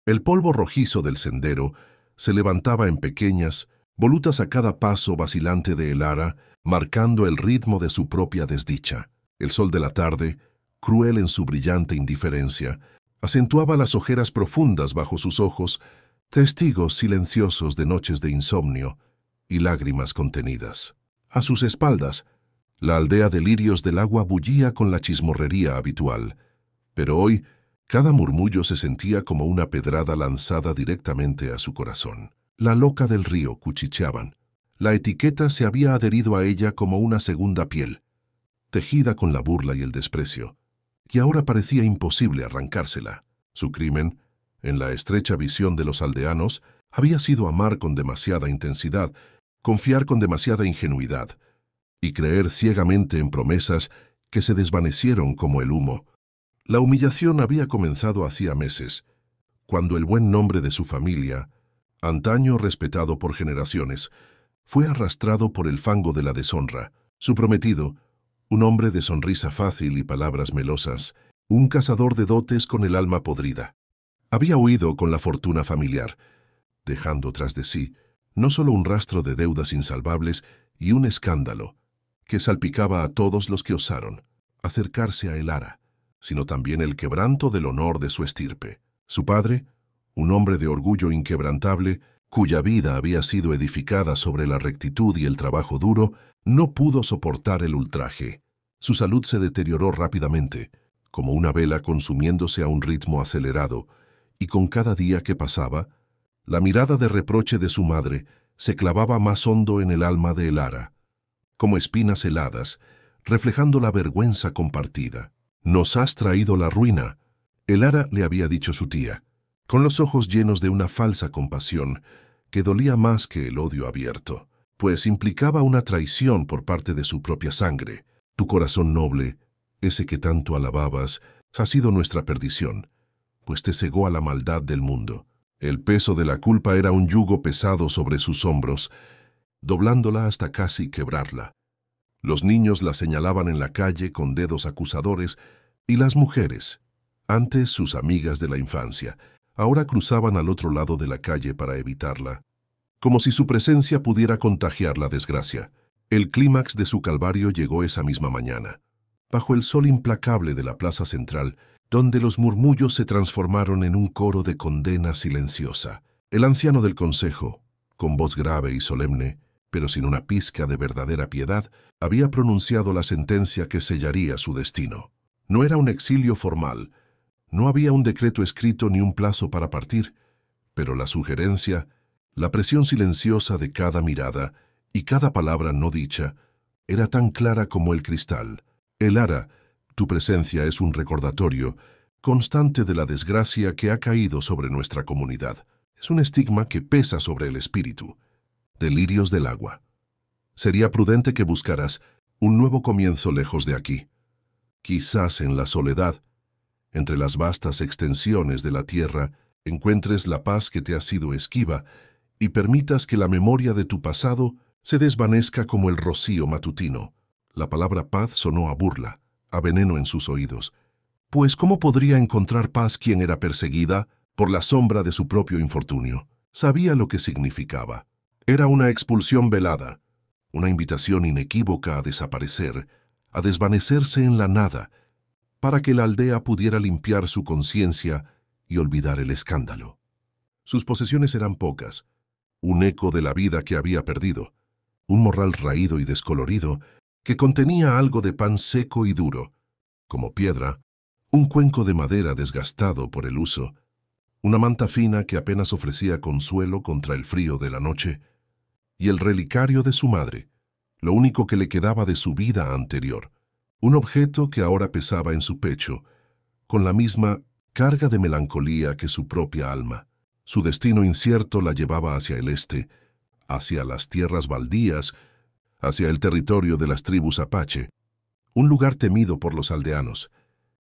El polvo rojizo del sendero se levantaba en pequeñas volutas a cada paso vacilante de Elara, marcando el ritmo de su propia desdicha. El sol de la tarde, cruel en su brillante indiferencia, acentuaba las ojeras profundas bajo sus ojos, testigos silenciosos de noches de insomnio y lágrimas contenidas. A sus espaldas, la aldea de lirios del agua bullía con la chismorrería habitual, pero hoy cada murmullo se sentía como una pedrada lanzada directamente a su corazón. La loca del río cuchicheaban. La etiqueta se había adherido a ella como una segunda piel, tejida con la burla y el desprecio, y ahora parecía imposible arrancársela. Su crimen, en la estrecha visión de los aldeanos, había sido amar con demasiada intensidad, confiar con demasiada ingenuidad, y creer ciegamente en promesas que se desvanecieron como el humo. La humillación había comenzado hacía meses, cuando el buen nombre de su familia, antaño respetado por generaciones, fue arrastrado por el fango de la deshonra. Su prometido, un hombre de sonrisa fácil y palabras melosas, un cazador de dotes con el alma podrida, había huido con la fortuna familiar, dejando tras de sí no solo un rastro de deudas insalvables y un escándalo que salpicaba a todos los que osaron acercarse a Elara, sino también el quebranto del honor de su estirpe. Su padre, un hombre de orgullo inquebrantable, cuya vida había sido edificada sobre la rectitud y el trabajo duro, no pudo soportar el ultraje. Su salud se deterioró rápidamente, como una vela consumiéndose a un ritmo acelerado, y con cada día que pasaba, la mirada de reproche de su madre se clavaba más hondo en el alma de Elara, como espinas heladas, reflejando la vergüenza compartida. «Nos has traído la ruina», Elara le había dicho su tía, con los ojos llenos de una falsa compasión que dolía más que el odio abierto, pues implicaba una traición por parte de su propia sangre. «Tu corazón noble, ese que tanto alababas, ha sido nuestra perdición, pues te cegó a la maldad del mundo». El peso de la culpa era un yugo pesado sobre sus hombros, doblándola hasta casi quebrarla. Los niños la señalaban en la calle con dedos acusadores, y las mujeres, antes sus amigas de la infancia, ahora cruzaban al otro lado de la calle para evitarla, como si su presencia pudiera contagiar la desgracia. El clímax de su calvario llegó esa misma mañana, bajo el sol implacable de la plaza central, donde los murmullos se transformaron en un coro de condena silenciosa. El anciano del consejo, con voz grave y solemne, pero sin una pizca de verdadera piedad, había pronunciado la sentencia que sellaría su destino. No era un exilio formal, no había un decreto escrito ni un plazo para partir, pero la sugerencia, la presión silenciosa de cada mirada y cada palabra no dicha, era tan clara como el cristal. Elara, tu presencia es un recordatorio constante de la desgracia que ha caído sobre nuestra comunidad. Es un estigma que pesa sobre el espíritu. Delirios del agua. Sería prudente que buscaras un nuevo comienzo lejos de aquí. Quizás en la soledad, entre las vastas extensiones de la tierra, encuentres la paz que te ha sido esquiva y permitas que la memoria de tu pasado se desvanezca como el rocío matutino. La palabra paz sonó a burla, a veneno en sus oídos. Pues ¿cómo podría encontrar paz quien era perseguida por la sombra de su propio infortunio? Sabía lo que significaba. Era una expulsión velada, una invitación inequívoca a desaparecer, a desvanecerse en la nada, para que la aldea pudiera limpiar su conciencia y olvidar el escándalo. Sus posesiones eran pocas, un eco de la vida que había perdido, un morral raído y descolorido que contenía algo de pan seco y duro, como piedra, un cuenco de madera desgastado por el uso, una manta fina que apenas ofrecía consuelo contra el frío de la noche, y el relicario de su madre, lo único que le quedaba de su vida anterior, un objeto que ahora pesaba en su pecho, con la misma carga de melancolía que su propia alma. Su destino incierto la llevaba hacia el este, hacia las tierras baldías, hacia el territorio de las tribus apache, un lugar temido por los aldeanos,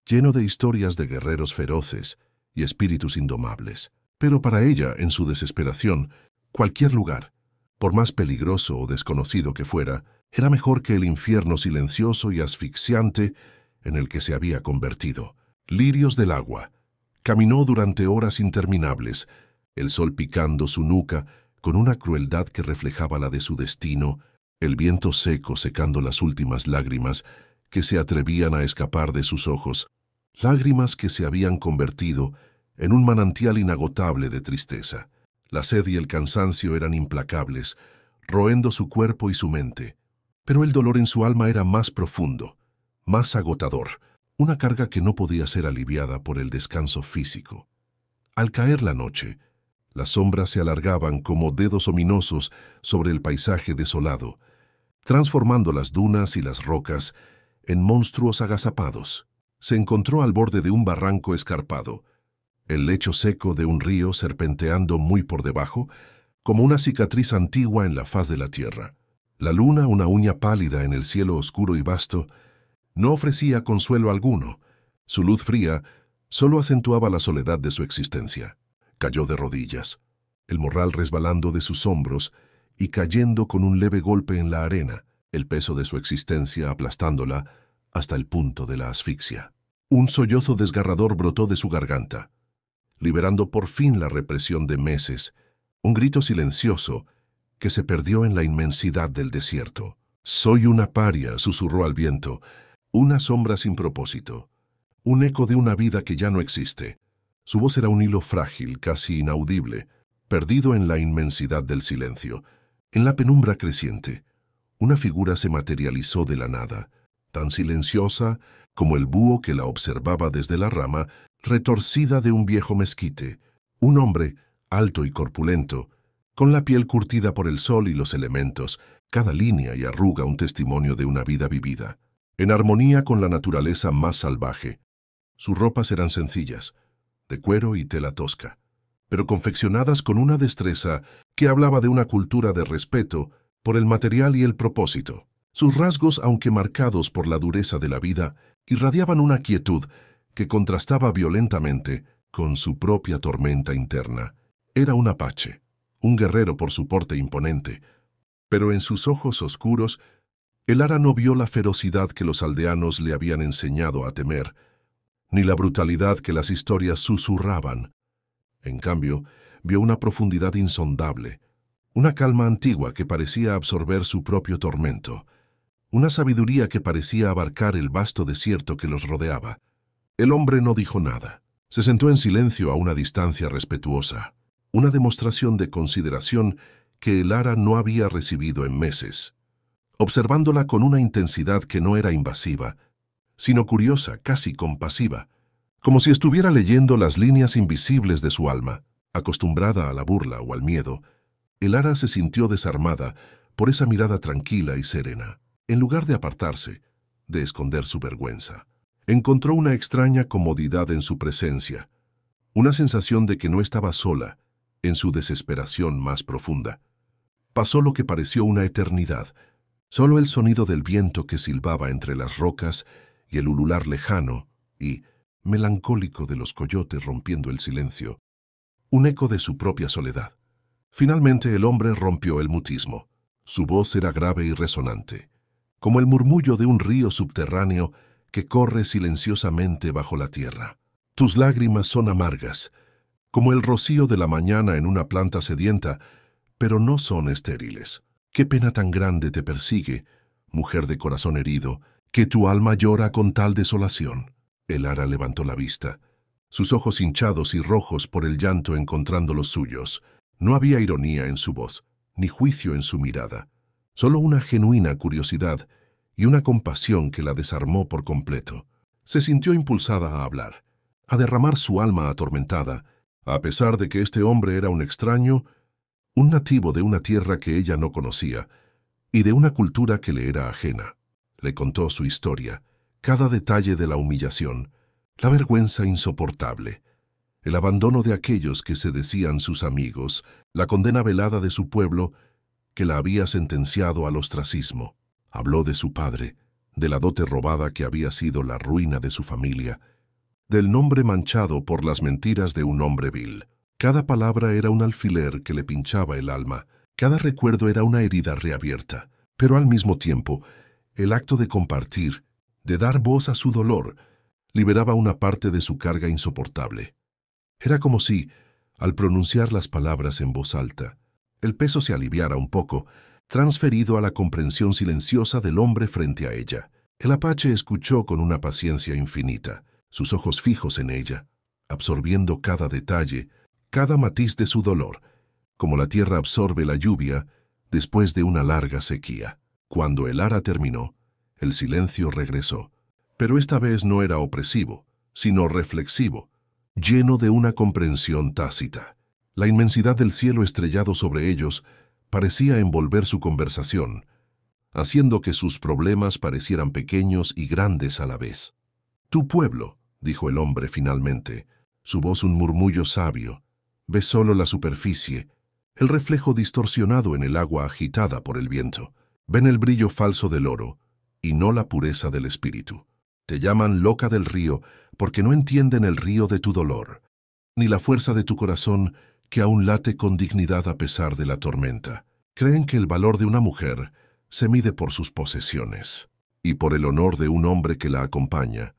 lleno de historias de guerreros feroces y espíritus indomables. Pero para ella, en su desesperación, cualquier lugar, por más peligroso o desconocido que fuera, era mejor que el infierno silencioso y asfixiante en el que se había convertido. Lirios del agua, Caminó durante horas interminables, el sol picando su nuca con una crueldad que reflejaba la de su destino, el viento seco secando las últimas lágrimas que se atrevían a escapar de sus ojos, lágrimas que se habían convertido en un manantial inagotable de tristeza. La sed y el cansancio eran implacables, roendo su cuerpo y su mente. Pero el dolor en su alma era más profundo, más agotador, una carga que no podía ser aliviada por el descanso físico. Al caer la noche, las sombras se alargaban como dedos ominosos sobre el paisaje desolado, transformando las dunas y las rocas en monstruos agazapados. Se encontró al borde de un barranco escarpado, el lecho seco de un río serpenteando muy por debajo, como una cicatriz antigua en la faz de la tierra. La luna, una uña pálida en el cielo oscuro y vasto, no ofrecía consuelo alguno. Su luz fría solo acentuaba la soledad de su existencia. Cayó de rodillas, el morral resbalando de sus hombros y cayendo con un leve golpe en la arena, el peso de su existencia aplastándola hasta el punto de la asfixia. Un sollozo desgarrador brotó de su garganta, liberando por fin la represión de meses, un grito silencioso que se perdió en la inmensidad del desierto. «Soy una paria», susurró al viento, una sombra sin propósito, un eco de una vida que ya no existe. Su voz era un hilo frágil, casi inaudible, perdido en la inmensidad del silencio. En la penumbra creciente, una figura se materializó de la nada, tan silenciosa como el búho que la observaba desde la rama retorcida de un viejo mezquite. Un hombre, alto y corpulento, con la piel curtida por el sol y los elementos, cada línea y arruga un testimonio de una vida vivida, en armonía con la naturaleza más salvaje. Sus ropas eran sencillas, de cuero y tela tosca, pero confeccionadas con una destreza que hablaba de una cultura de respeto por el material y el propósito. Sus rasgos, aunque marcados por la dureza de la vida, irradiaban una quietud que contrastaba violentamente con su propia tormenta interna. Era un apache, un guerrero por su porte imponente, pero en sus ojos oscuros el ara no vio la ferocidad que los aldeanos le habían enseñado a temer, ni la brutalidad que las historias susurraban. En cambio, vio una profundidad insondable, una calma antigua que parecía absorber su propio tormento, una sabiduría que parecía abarcar el vasto desierto que los rodeaba. El hombre no dijo nada. Se sentó en silencio a una distancia respetuosa, una demostración de consideración que el ara no había recibido en meses, observándola con una intensidad que no era invasiva, sino curiosa, casi compasiva, como si estuviera leyendo las líneas invisibles de su alma. Acostumbrada a la burla o al miedo, el ara se sintió desarmada por esa mirada tranquila y serena. En lugar de apartarse, de esconder su vergüenza, encontró una extraña comodidad en su presencia, una sensación de que no estaba sola en su desesperación más profunda. Pasó lo que pareció una eternidad, solo el sonido del viento que silbaba entre las rocas y el ulular lejano y melancólico de los coyotes rompiendo el silencio, un eco de su propia soledad. Finalmente el hombre rompió el mutismo. Su voz era grave y resonante, como el murmullo de un río subterráneo que corre silenciosamente bajo la tierra. Tus lágrimas son amargas, como el rocío de la mañana en una planta sedienta, pero no son estériles. Qué pena tan grande te persigue, mujer de corazón herido, que tu alma llora con tal desolación. El ara levantó la vista, sus ojos hinchados y rojos por el llanto encontrando los suyos. No había ironía en su voz, ni juicio en su mirada, solo una genuina curiosidad y una compasión que la desarmó por completo. Se sintió impulsada a hablar, a derramar su alma atormentada, a pesar de que este hombre era un extraño, un nativo de una tierra que ella no conocía y de una cultura que le era ajena. Le contó su historia, cada detalle de la humillación, la vergüenza insoportable, el abandono de aquellos que se decían sus amigos, la condena velada de su pueblo que la había sentenciado al ostracismo. Habló de su padre, de la dote robada que había sido la ruina de su familia, del nombre manchado por las mentiras de un hombre vil. Cada palabra era un alfiler que le pinchaba el alma, cada recuerdo era una herida reabierta, pero al mismo tiempo, el acto de compartir, de dar voz a su dolor, liberaba una parte de su carga insoportable. Era como si, al pronunciar las palabras en voz alta, el peso se aliviara un poco, transferido a la comprensión silenciosa del hombre frente a ella. El apache escuchó con una paciencia infinita, sus ojos fijos en ella, absorbiendo cada detalle, cada matiz de su dolor, como la tierra absorbe la lluvia después de una larga sequía. Cuando el ara terminó, el silencio regresó, pero esta vez no era opresivo, sino reflexivo, lleno de una comprensión tácita. La inmensidad del cielo estrellado sobre ellos parecía envolver su conversación, haciendo que sus problemas parecieran pequeños y grandes a la vez. «Tu pueblo», dijo el hombre finalmente, su voz un murmullo sabio, «ve solo la superficie, el reflejo distorsionado en el agua agitada por el viento. Ven el brillo falso del oro y no la pureza del espíritu. Te llaman loca del río porque no entienden el río de tu dolor, ni la fuerza de tu corazón que aún late con dignidad a pesar de la tormenta. Creen que el valor de una mujer se mide por sus posesiones y por el honor de un hombre que la acompaña,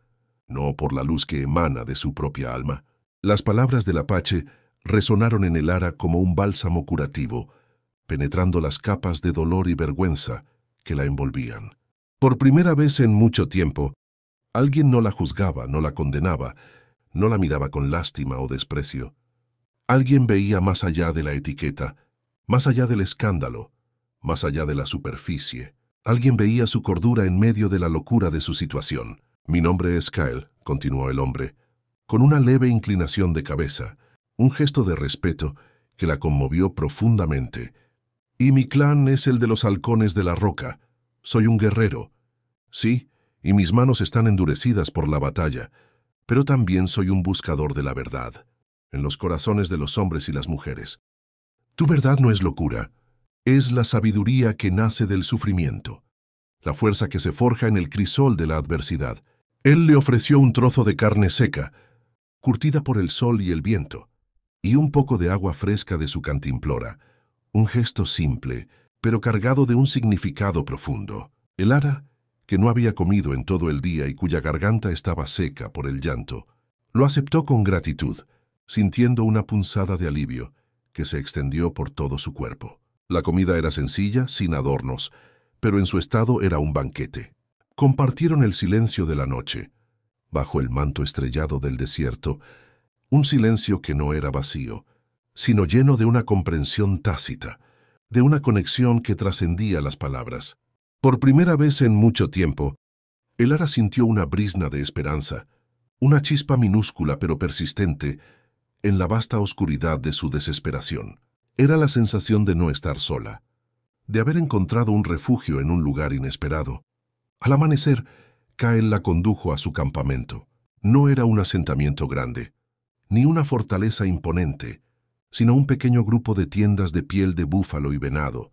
no por la luz que emana de su propia alma». Las palabras del apache resonaron en el ara como un bálsamo curativo, penetrando las capas de dolor y vergüenza que la envolvían. Por primera vez en mucho tiempo, alguien no la juzgaba, no la condenaba, no la miraba con lástima o desprecio. Alguien veía más allá de la etiqueta, más allá del escándalo, más allá de la superficie. Alguien veía su cordura en medio de la locura de su situación. «Mi nombre es Kyle», continuó el hombre, con una leve inclinación de cabeza, un gesto de respeto que la conmovió profundamente. «Y mi clan es el de los halcones de la roca. Soy un guerrero. Sí, y mis manos están endurecidas por la batalla, pero también soy un buscador de la verdad, en los corazones de los hombres y las mujeres. Tu verdad no es locura, es la sabiduría que nace del sufrimiento, la fuerza que se forja en el crisol de la adversidad». Él le ofreció un trozo de carne seca, curtida por el sol y el viento, y un poco de agua fresca de su cantimplora, un gesto simple, pero cargado de un significado profundo. El ara, que no había comido en todo el día y cuya garganta estaba seca por el llanto, lo aceptó con gratitud, sintiendo una punzada de alivio que se extendió por todo su cuerpo. La comida era sencilla, sin adornos, pero en su estado era un banquete. Compartieron el silencio de la noche, bajo el manto estrellado del desierto, un silencio que no era vacío, sino lleno de una comprensión tácita, de una conexión que trascendía las palabras. Por primera vez en mucho tiempo, el ara sintió una brizna de esperanza, una chispa minúscula pero persistente, en la vasta oscuridad de su desesperación. Era la sensación de no estar sola, de haber encontrado un refugio en un lugar inesperado. Al amanecer, Kyle la condujo a su campamento. No era un asentamiento grande, ni una fortaleza imponente, sino un pequeño grupo de tiendas de piel de búfalo y venado,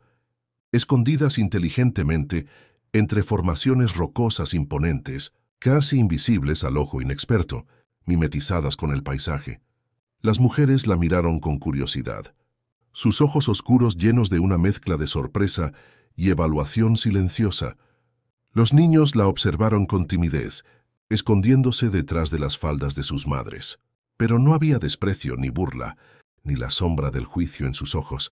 escondidas inteligentemente entre formaciones rocosas imponentes, casi invisibles al ojo inexperto, mimetizadas con el paisaje. Las mujeres la miraron con curiosidad, sus ojos oscuros llenos de una mezcla de sorpresa y evaluación silenciosa. Los niños la observaron con timidez, escondiéndose detrás de las faldas de sus madres. Pero no había desprecio ni burla, ni la sombra del juicio en sus ojos,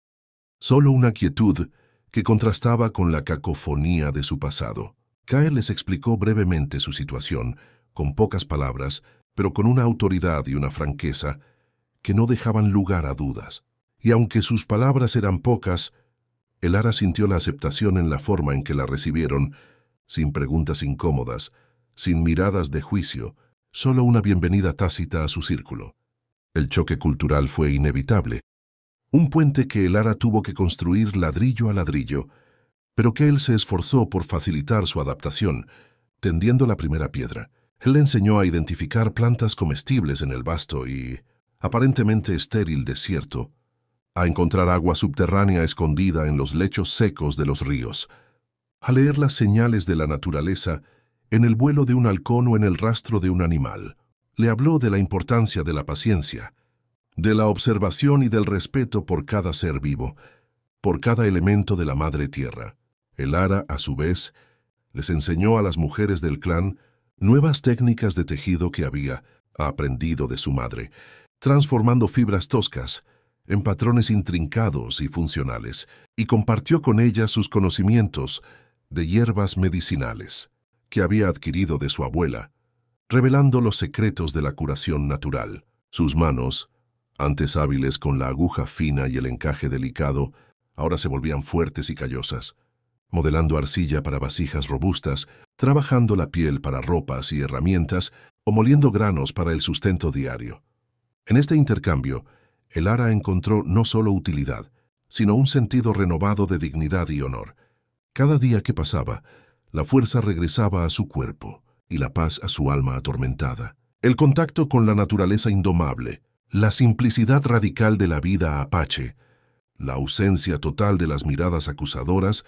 solo una quietud que contrastaba con la cacofonía de su pasado. Kyle les explicó brevemente su situación, con pocas palabras, pero con una autoridad y una franqueza que no dejaban lugar a dudas. Y aunque sus palabras eran pocas, el ara sintió la aceptación en la forma en que la recibieron, sin preguntas incómodas, sin miradas de juicio, solo una bienvenida tácita a su círculo. El choque cultural fue inevitable, un puente que el ara tuvo que construir ladrillo a ladrillo, pero que él se esforzó por facilitar su adaptación, tendiendo la primera piedra. Él le enseñó a identificar plantas comestibles en el vasto y, aparentemente estéril desierto, a encontrar agua subterránea escondida en los lechos secos de los ríos, a leer las señales de la naturaleza en el vuelo de un halcón o en el rastro de un animal. Le habló de la importancia de la paciencia, de la observación y del respeto por cada ser vivo, por cada elemento de la madre tierra. El ara, a su vez, les enseñó a las mujeres del clan nuevas técnicas de tejido que había aprendido de su madre, transformando fibras toscas en patrones intrincados y funcionales, y compartió con ella sus conocimientos de hierbas medicinales que había adquirido de su abuela, revelando los secretos de la curación natural. Sus manos, antes hábiles con la aguja fina y el encaje delicado, ahora se volvían fuertes y callosas, modelando arcilla para vasijas robustas, trabajando la piel para ropas y herramientas o moliendo granos para el sustento diario. En este intercambio, Elara encontró no solo utilidad, sino un sentido renovado de dignidad y honor. Cada día que pasaba, la fuerza regresaba a su cuerpo y la paz a su alma atormentada. El contacto con la naturaleza indomable, la simplicidad radical de la vida apache, la ausencia total de las miradas acusadoras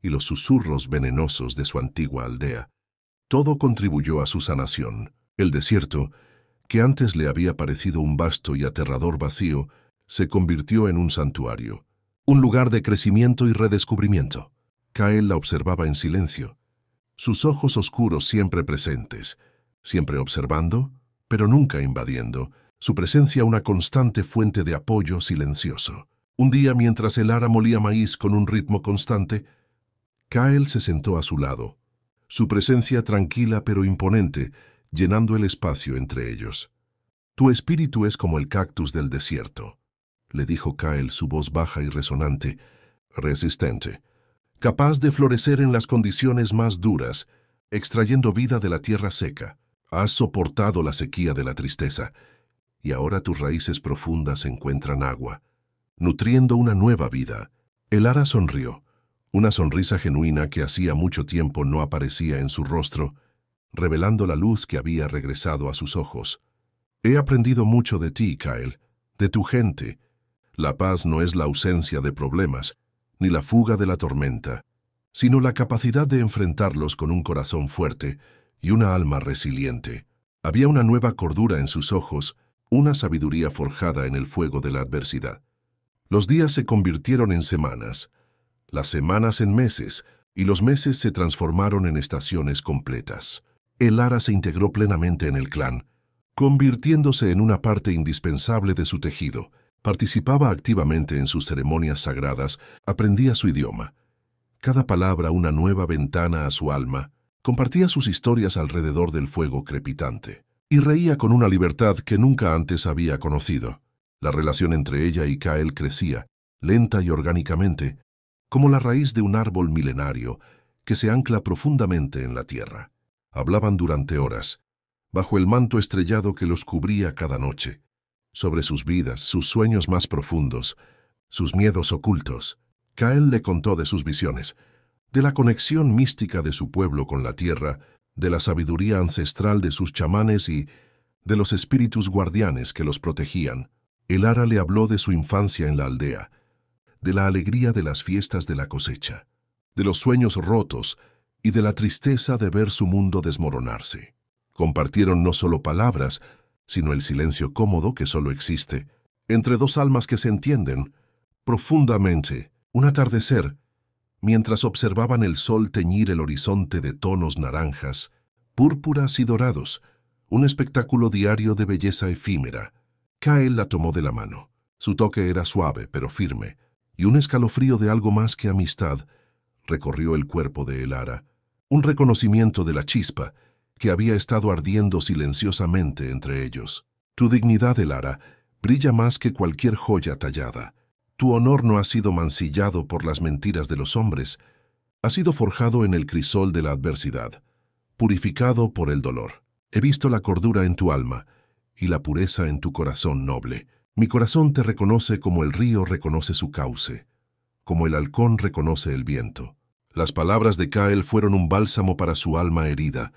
y los susurros venenosos de su antigua aldea, todo contribuyó a su sanación. El desierto, que antes le había parecido un vasto y aterrador vacío, se convirtió en un santuario, un lugar de crecimiento y redescubrimiento. Kyle la observaba en silencio, sus ojos oscuros siempre presentes, siempre observando, pero nunca invadiendo, su presencia una constante fuente de apoyo silencioso. Un día, mientras Elara molía maíz con un ritmo constante, Kyle se sentó a su lado, su presencia tranquila pero imponente, llenando el espacio entre ellos. «Tu espíritu es como el cactus del desierto», le dijo Kyle, su voz baja y resonante, resistente, capaz de florecer en las condiciones más duras, extrayendo vida de la tierra seca. Has soportado la sequía de la tristeza, y ahora tus raíces profundas encuentran agua, nutriendo una nueva vida. Elara sonrió, una sonrisa genuina que hacía mucho tiempo no aparecía en su rostro, revelando la luz que había regresado a sus ojos. He aprendido mucho de ti, Kyle, de tu gente. La paz no es la ausencia de problemas, ni la fuga de la tormenta, sino la capacidad de enfrentarlos con un corazón fuerte y una alma resiliente. Había una nueva cordura en sus ojos, una sabiduría forjada en el fuego de la adversidad. Los días se convirtieron en semanas, las semanas en meses, y los meses se transformaron en estaciones completas. Elara se integró plenamente en el clan, convirtiéndose en una parte indispensable de su tejido. Participaba activamente en sus ceremonias sagradas, aprendía su idioma. Cada palabra una nueva ventana a su alma, compartía sus historias alrededor del fuego crepitante, y reía con una libertad que nunca antes había conocido. La relación entre ella y Kyle crecía, lenta y orgánicamente, como la raíz de un árbol milenario que se ancla profundamente en la tierra. Hablaban durante horas, bajo el manto estrellado que los cubría cada noche, sobre sus vidas, sus sueños más profundos, sus miedos ocultos. Kyle le contó de sus visiones, de la conexión mística de su pueblo con la tierra, de la sabiduría ancestral de sus chamanes y de los espíritus guardianes que los protegían. Elara le habló de su infancia en la aldea, de la alegría de las fiestas de la cosecha, de los sueños rotos y de la tristeza de ver su mundo desmoronarse. Compartieron no solo palabras, sino el silencio cómodo que solo existe entre dos almas que se entienden profundamente. Un atardecer, mientras observaban el sol teñir el horizonte de tonos naranjas, púrpuras y dorados, un espectáculo diario de belleza efímera. Kyle la tomó de la mano. Su toque era suave pero firme, y un escalofrío de algo más que amistad recorrió el cuerpo de Elara, un reconocimiento de la chispa que había estado ardiendo silenciosamente entre ellos. Tu dignidad, Elara, brilla más que cualquier joya tallada. Tu honor no ha sido mancillado por las mentiras de los hombres, ha sido forjado en el crisol de la adversidad, purificado por el dolor. He visto la cordura en tu alma y la pureza en tu corazón noble. Mi corazón te reconoce como el río reconoce su cauce, como el halcón reconoce el viento. Las palabras de Kyle fueron un bálsamo para su alma herida,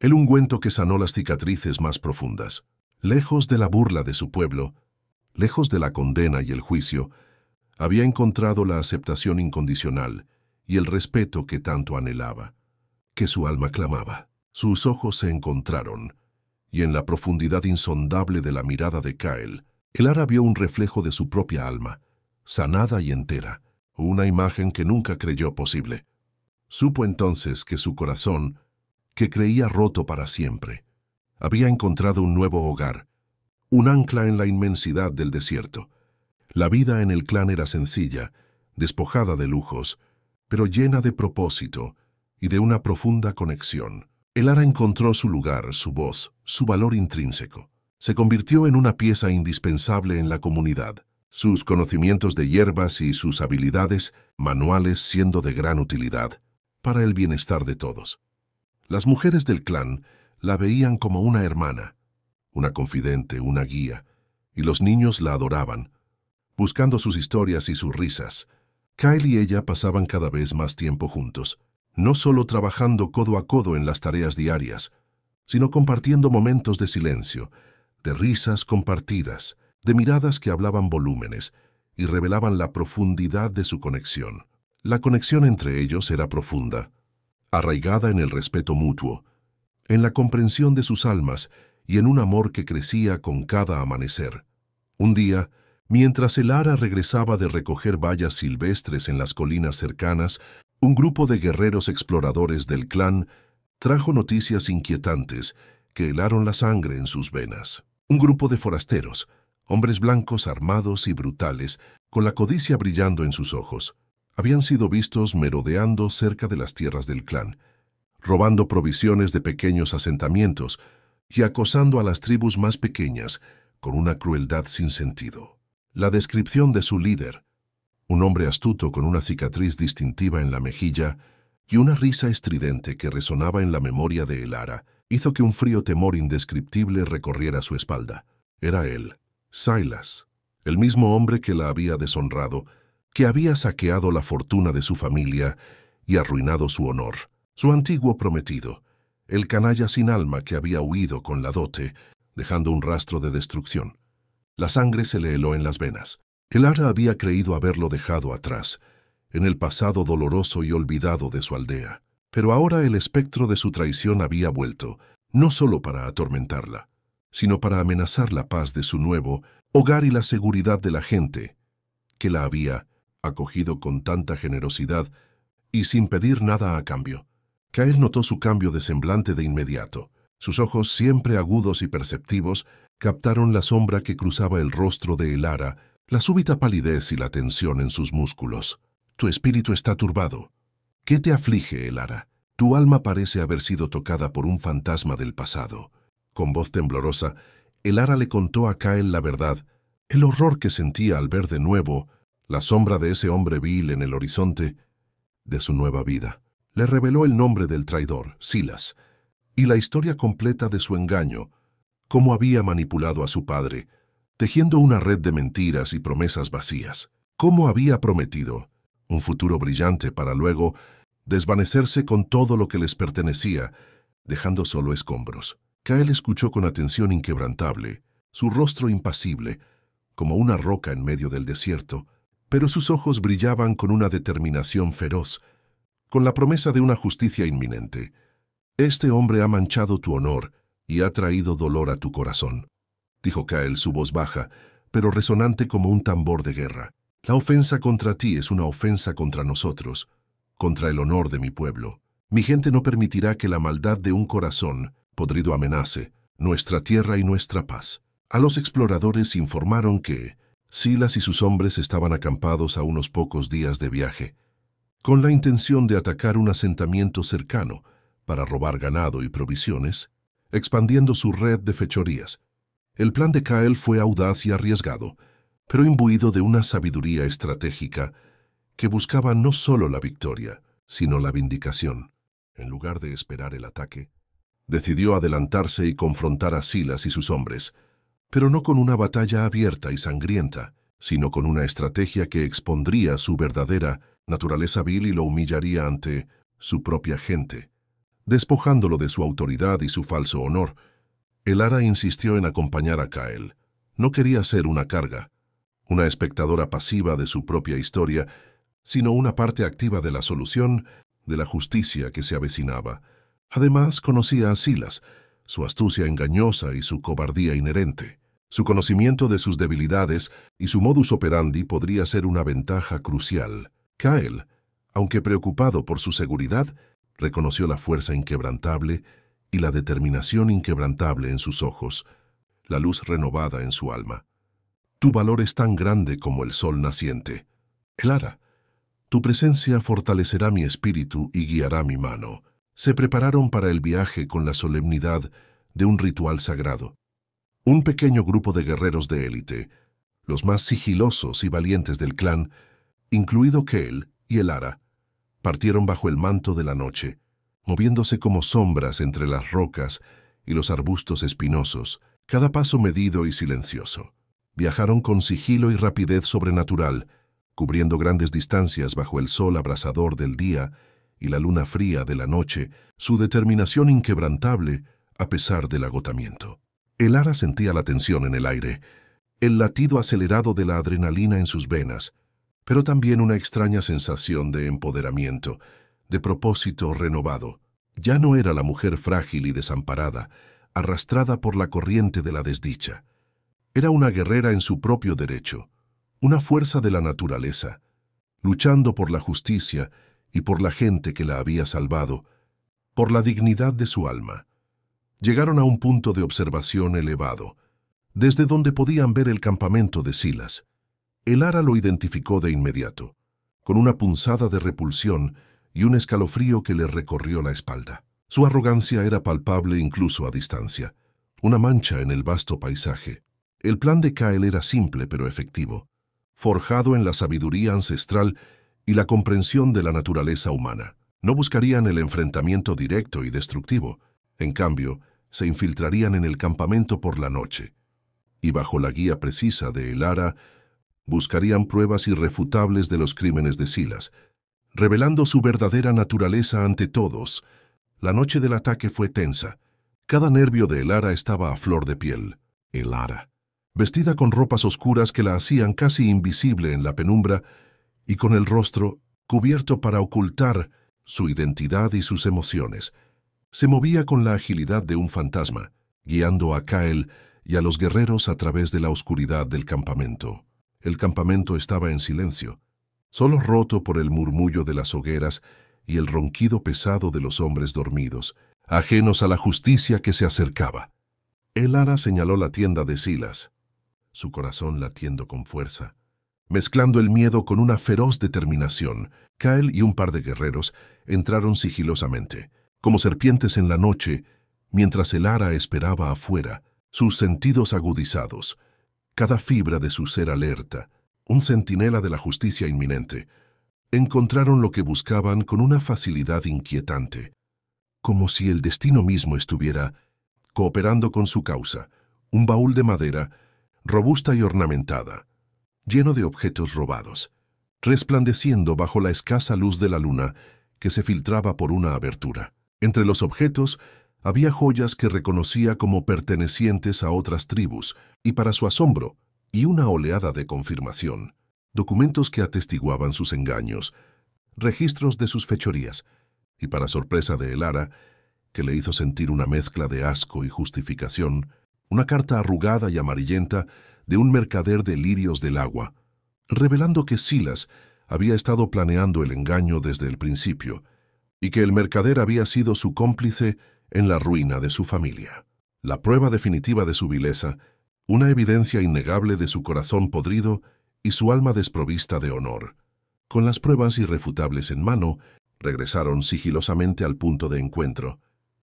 el ungüento que sanó las cicatrices más profundas. Lejos de la burla de su pueblo, lejos de la condena y el juicio, había encontrado la aceptación incondicional y el respeto que tanto anhelaba, que su alma clamaba. Sus ojos se encontraron, y en la profundidad insondable de la mirada de Kyle, Elara vio un reflejo de su propia alma, sanada y entera, una imagen que nunca creyó posible. Supo entonces que su corazón, que creía roto para siempre, había encontrado un nuevo hogar, un ancla en la inmensidad del desierto. La vida en el clan era sencilla, despojada de lujos, pero llena de propósito y de una profunda conexión. Elara encontró su lugar, su voz, su valor intrínseco. Se convirtió en una pieza indispensable en la comunidad, sus conocimientos de hierbas y sus habilidades manuales siendo de gran utilidad para el bienestar de todos. Las mujeres del clan la veían como una hermana, una confidente, una guía, y los niños la adoraban, buscando sus historias y sus risas. Kyle y ella pasaban cada vez más tiempo juntos, no solo trabajando codo a codo en las tareas diarias, sino compartiendo momentos de silencio, de risas compartidas, de miradas que hablaban volúmenes y revelaban la profundidad de su conexión. La conexión entre ellos era profunda, arraigada en el respeto mutuo, en la comprensión de sus almas y en un amor que crecía con cada amanecer. Un día, mientras Elara regresaba de recoger bayas silvestres en las colinas cercanas, un grupo de guerreros exploradores del clan trajo noticias inquietantes que helaron la sangre en sus venas. Un grupo de forasteros, hombres blancos armados y brutales, con la codicia brillando en sus ojos, habían sido vistos merodeando cerca de las tierras del clan, robando provisiones de pequeños asentamientos y acosando a las tribus más pequeñas con una crueldad sin sentido. La descripción de su líder, un hombre astuto con una cicatriz distintiva en la mejilla y una risa estridente que resonaba en la memoria de Elara, hizo que un frío temor indescriptible recorriera su espalda. Era él, Silas, el mismo hombre que la había deshonrado, que había saqueado la fortuna de su familia y arruinado su honor. Su antiguo prometido, el canalla sin alma que había huido con la dote, dejando un rastro de destrucción. La sangre se le heló en las venas. Elara había creído haberlo dejado atrás, en el pasado doloroso y olvidado de su aldea. Pero ahora el espectro de su traición había vuelto, no solo para atormentarla, sino para amenazar la paz de su nuevo hogar y la seguridad de la gente, que la había acogido con tanta generosidad y sin pedir nada a cambio. Kyle notó su cambio de semblante de inmediato. Sus ojos, siempre agudos y perceptivos, captaron la sombra que cruzaba el rostro de Elara, la súbita palidez y la tensión en sus músculos. Tu espíritu está turbado. ¿Qué te aflige, Elara? Tu alma parece haber sido tocada por un fantasma del pasado. Con voz temblorosa, Elara le contó a Kyle la verdad, el horror que sentía al ver de nuevo la sombra de ese hombre vil en el horizonte de su nueva vida. Le reveló el nombre del traidor, Silas, y la historia completa de su engaño, cómo había manipulado a su padre, tejiendo una red de mentiras y promesas vacías. Cómo había prometido un futuro brillante para luego desvanecerse con todo lo que les pertenecía, dejando solo escombros. Kyle escuchó con atención inquebrantable, su rostro impasible, como una roca en medio del desierto, pero sus ojos brillaban con una determinación feroz, con la promesa de una justicia inminente. Este hombre ha manchado tu honor y ha traído dolor a tu corazón, dijo Kyle, su voz baja, pero resonante como un tambor de guerra. La ofensa contra ti es una ofensa contra nosotros, contra el honor de mi pueblo. Mi gente no permitirá que la maldad de un corazón podrido amenace nuestra tierra y nuestra paz. A los exploradores informaron que Silas y sus hombres estaban acampados a unos pocos días de viaje, con la intención de atacar un asentamiento cercano para robar ganado y provisiones, expandiendo su red de fechorías. El plan de Kyle fue audaz y arriesgado, pero imbuido de una sabiduría estratégica que buscaba no solo la victoria, sino la vindicación. En lugar de esperar el ataque, decidió adelantarse y confrontar a Silas y sus hombres, pero no con una batalla abierta y sangrienta, sino con una estrategia que expondría su verdadera naturaleza vil y lo humillaría ante su propia gente. Despojándolo de su autoridad y su falso honor, Elara insistió en acompañar a Kyle. No quería ser una carga, una espectadora pasiva de su propia historia, sino una parte activa de la solución, de la justicia que se avecinaba. Además, conocía a Silas, su astucia engañosa y su cobardía inherente. Su conocimiento de sus debilidades y su modus operandi podría ser una ventaja crucial. Kyle, aunque preocupado por su seguridad, reconoció la fuerza inquebrantable y la determinación inquebrantable en sus ojos. la luz renovada en su alma. Tu valor es tan grande como el sol naciente. Elara, tu presencia fortalecerá mi espíritu y guiará mi mano. Se prepararon para el viaje con la solemnidad de un ritual sagrado. Un pequeño grupo de guerreros de élite, los más sigilosos y valientes del clan, incluido Kael y Elara, partieron bajo el manto de la noche, moviéndose como sombras entre las rocas y los arbustos espinosos, cada paso medido y silencioso. Viajaron con sigilo y rapidez sobrenatural, cubriendo grandes distancias bajo el sol abrasador del día y la luna fría de la noche, su determinación inquebrantable a pesar del agotamiento. Elara sentía la tensión en el aire, el latido acelerado de la adrenalina en sus venas, pero también una extraña sensación de empoderamiento, de propósito renovado. Ya no era la mujer frágil y desamparada, arrastrada por la corriente de la desdicha. Era una guerrera en su propio derecho, una fuerza de la naturaleza, luchando por la justicia y por la gente que la había salvado, por la dignidad de su alma. Llegaron a un punto de observación elevado, desde donde podían ver el campamento de Silas. Elara lo identificó de inmediato, con una punzada de repulsión y un escalofrío que le recorrió la espalda. Su arrogancia era palpable incluso a distancia, una mancha en el vasto paisaje. El plan de Kael era simple pero efectivo, forjado en la sabiduría ancestral y la comprensión de la naturaleza humana. No buscarían el enfrentamiento directo y destructivo, en cambio, se infiltrarían en el campamento por la noche, y bajo la guía precisa de Elara, buscarían pruebas irrefutables de los crímenes de Silas, revelando su verdadera naturaleza ante todos. La noche del ataque fue tensa. Cada nervio de Elara estaba a flor de piel. Elara, vestida con ropas oscuras que la hacían casi invisible en la penumbra y con el rostro cubierto para ocultar su identidad y sus emociones, se movía con la agilidad de un fantasma, guiando a Kael y a los guerreros a través de la oscuridad del campamento. El campamento estaba en silencio, solo roto por el murmullo de las hogueras y el ronquido pesado de los hombres dormidos, ajenos a la justicia que se acercaba. Elara señaló la tienda de Silas, su corazón latiendo con fuerza. Mezclando el miedo con una feroz determinación, Kael y un par de guerreros entraron sigilosamente, como serpientes en la noche, mientras Elara esperaba afuera, sus sentidos agudizados, cada fibra de su ser alerta, un centinela de la justicia inminente. Encontraron lo que buscaban con una facilidad inquietante, como si el destino mismo estuviera cooperando con su causa. Un baúl de madera, robusta y ornamentada, lleno de objetos robados, resplandeciendo bajo la escasa luz de la luna que se filtraba por una abertura. Entre los objetos había joyas que reconocía como pertenecientes a otras tribus, y para su asombro, y una oleada de confirmación, documentos que atestiguaban sus engaños, registros de sus fechorías, y para sorpresa de Elara, que le hizo sentir una mezcla de asco y justificación, una carta arrugada y amarillenta de un mercader de lirios del agua, revelando que Silas había estado planeando el engaño desde el principio, y que el mercader había sido su cómplice en la ruina de su familia. La prueba definitiva de su vileza, una evidencia innegable de su corazón podrido y su alma desprovista de honor. Con las pruebas irrefutables en mano, regresaron sigilosamente al punto de encuentro.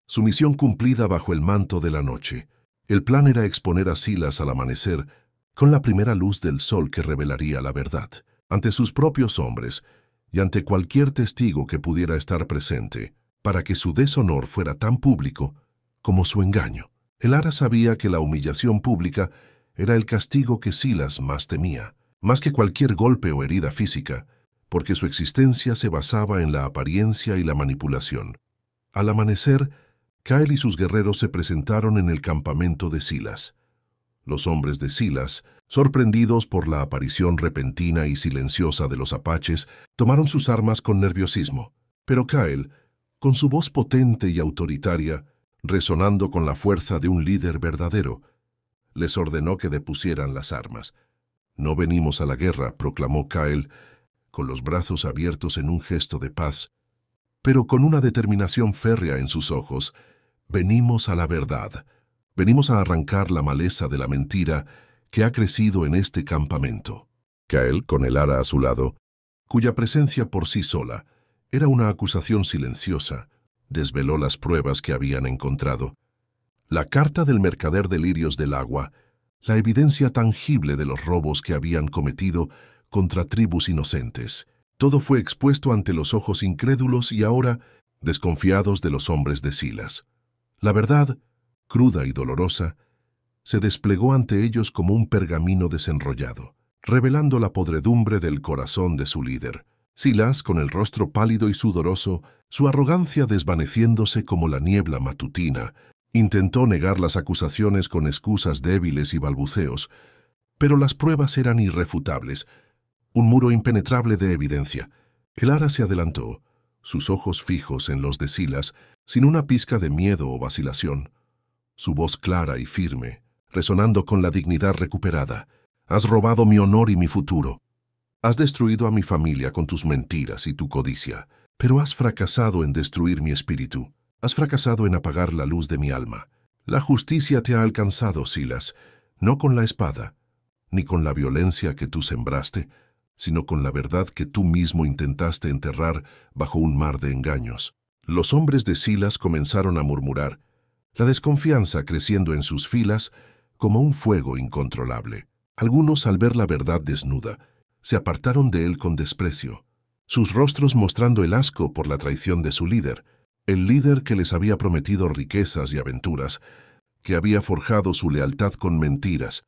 Su misión cumplida bajo el manto de la noche. El plan era exponer a Silas al amanecer con la primera luz del sol que revelaría la verdad, ante sus propios hombres y ante cualquier testigo que pudiera estar presente, para que su deshonor fuera tan público como su engaño. Elara sabía que la humillación pública era el castigo que Silas más temía, más que cualquier golpe o herida física, porque su existencia se basaba en la apariencia y la manipulación. Al amanecer, Kael y sus guerreros se presentaron en el campamento de Silas. Los hombres de Silas, sorprendidos por la aparición repentina y silenciosa de los apaches, tomaron sus armas con nerviosismo, pero Kael, con su voz potente y autoritaria, resonando con la fuerza de un líder verdadero, les ordenó que depusieran las armas. «No venimos a la guerra», proclamó Kael, con los brazos abiertos en un gesto de paz, pero con una determinación férrea en sus ojos. «Venimos a la verdad». Venimos a arrancar la maleza de la mentira que ha crecido en este campamento. Kael, con Elara a su lado, cuya presencia por sí sola era una acusación silenciosa, desveló las pruebas que habían encontrado. La carta del mercader de lirios del agua, la evidencia tangible de los robos que habían cometido contra tribus inocentes. Todo fue expuesto ante los ojos incrédulos y ahora desconfiados de los hombres de Silas. La verdad, cruda y dolorosa, se desplegó ante ellos como un pergamino desenrollado, revelando la podredumbre del corazón de su líder. Silas, con el rostro pálido y sudoroso, su arrogancia desvaneciéndose como la niebla matutina, intentó negar las acusaciones con excusas débiles y balbuceos, pero las pruebas eran irrefutables, un muro impenetrable de evidencia. Elara se adelantó, sus ojos fijos en los de Silas, sin una pizca de miedo o vacilación. Su voz clara y firme, resonando con la dignidad recuperada. «Has robado mi honor y mi futuro. Has destruido a mi familia con tus mentiras y tu codicia, pero has fracasado en destruir mi espíritu. Has fracasado en apagar la luz de mi alma. La justicia te ha alcanzado, Silas, no con la espada, ni con la violencia que tú sembraste, sino con la verdad que tú mismo intentaste enterrar bajo un mar de engaños». Los hombres de Silas comenzaron a murmurar, la desconfianza creciendo en sus filas como un fuego incontrolable. Algunos, al ver la verdad desnuda, se apartaron de él con desprecio, sus rostros mostrando el asco por la traición de su líder, el líder que les había prometido riquezas y aventuras, que había forjado su lealtad con mentiras.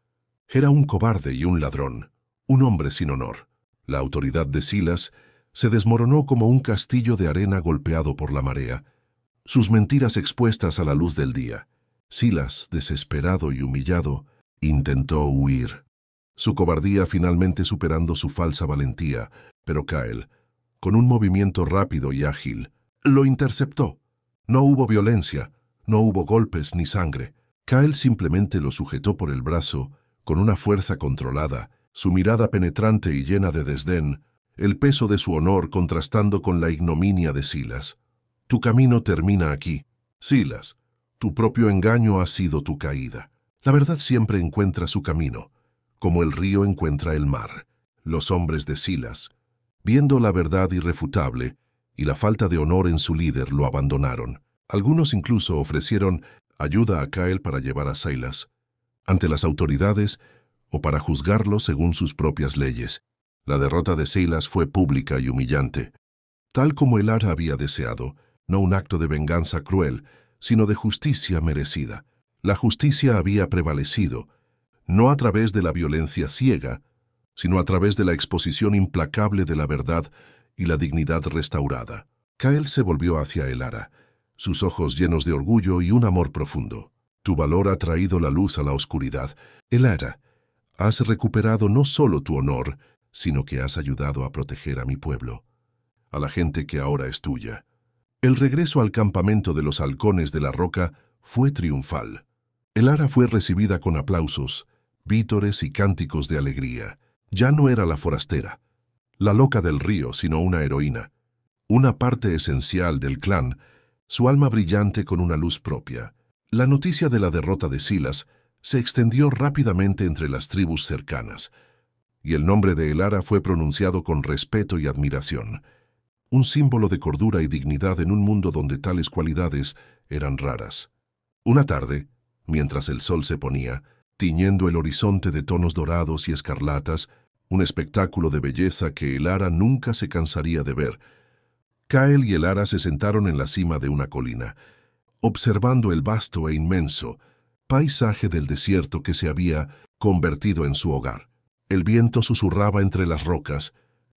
Era un cobarde y un ladrón, un hombre sin honor. La autoridad de Silas se desmoronó como un castillo de arena golpeado por la marea, sus mentiras expuestas a la luz del día. Silas, desesperado y humillado, intentó huir, su cobardía finalmente superando su falsa valentía, pero Kael, con un movimiento rápido y ágil, lo interceptó. No hubo violencia, no hubo golpes ni sangre. Kael simplemente lo sujetó por el brazo, con una fuerza controlada, su mirada penetrante y llena de desdén, el peso de su honor contrastando con la ignominia de Silas. Tu camino termina aquí. Silas, tu propio engaño ha sido tu caída. La verdad siempre encuentra su camino, como el río encuentra el mar. Los hombres de Silas, viendo la verdad irrefutable y la falta de honor en su líder, lo abandonaron. Algunos incluso ofrecieron ayuda a Kael para llevar a Silas ante las autoridades o para juzgarlo según sus propias leyes. La derrota de Silas fue pública y humillante, tal como Elara había deseado, no un acto de venganza cruel, sino de justicia merecida. La justicia había prevalecido, no a través de la violencia ciega, sino a través de la exposición implacable de la verdad y la dignidad restaurada. Kael se volvió hacia Elara, sus ojos llenos de orgullo y un amor profundo. Tu valor ha traído la luz a la oscuridad. Elara, has recuperado no solo tu honor, sino que has ayudado a proteger a mi pueblo, a la gente que ahora es tuya. El regreso al campamento de los halcones de la roca fue triunfal. Elara fue recibida con aplausos, vítores y cánticos de alegría. Ya no era la forastera, la loca del río, sino una heroína, una parte esencial del clan, su alma brillante con una luz propia. La noticia de la derrota de Silas se extendió rápidamente entre las tribus cercanas, y el nombre de Elara fue pronunciado con respeto y admiración, un símbolo de cordura y dignidad en un mundo donde tales cualidades eran raras. Una tarde, mientras el sol se ponía, tiñendo el horizonte de tonos dorados y escarlatas, un espectáculo de belleza que Elara nunca se cansaría de ver, Kael y Elara se sentaron en la cima de una colina, observando el vasto e inmenso paisaje del desierto que se había convertido en su hogar. El viento susurraba entre las rocas,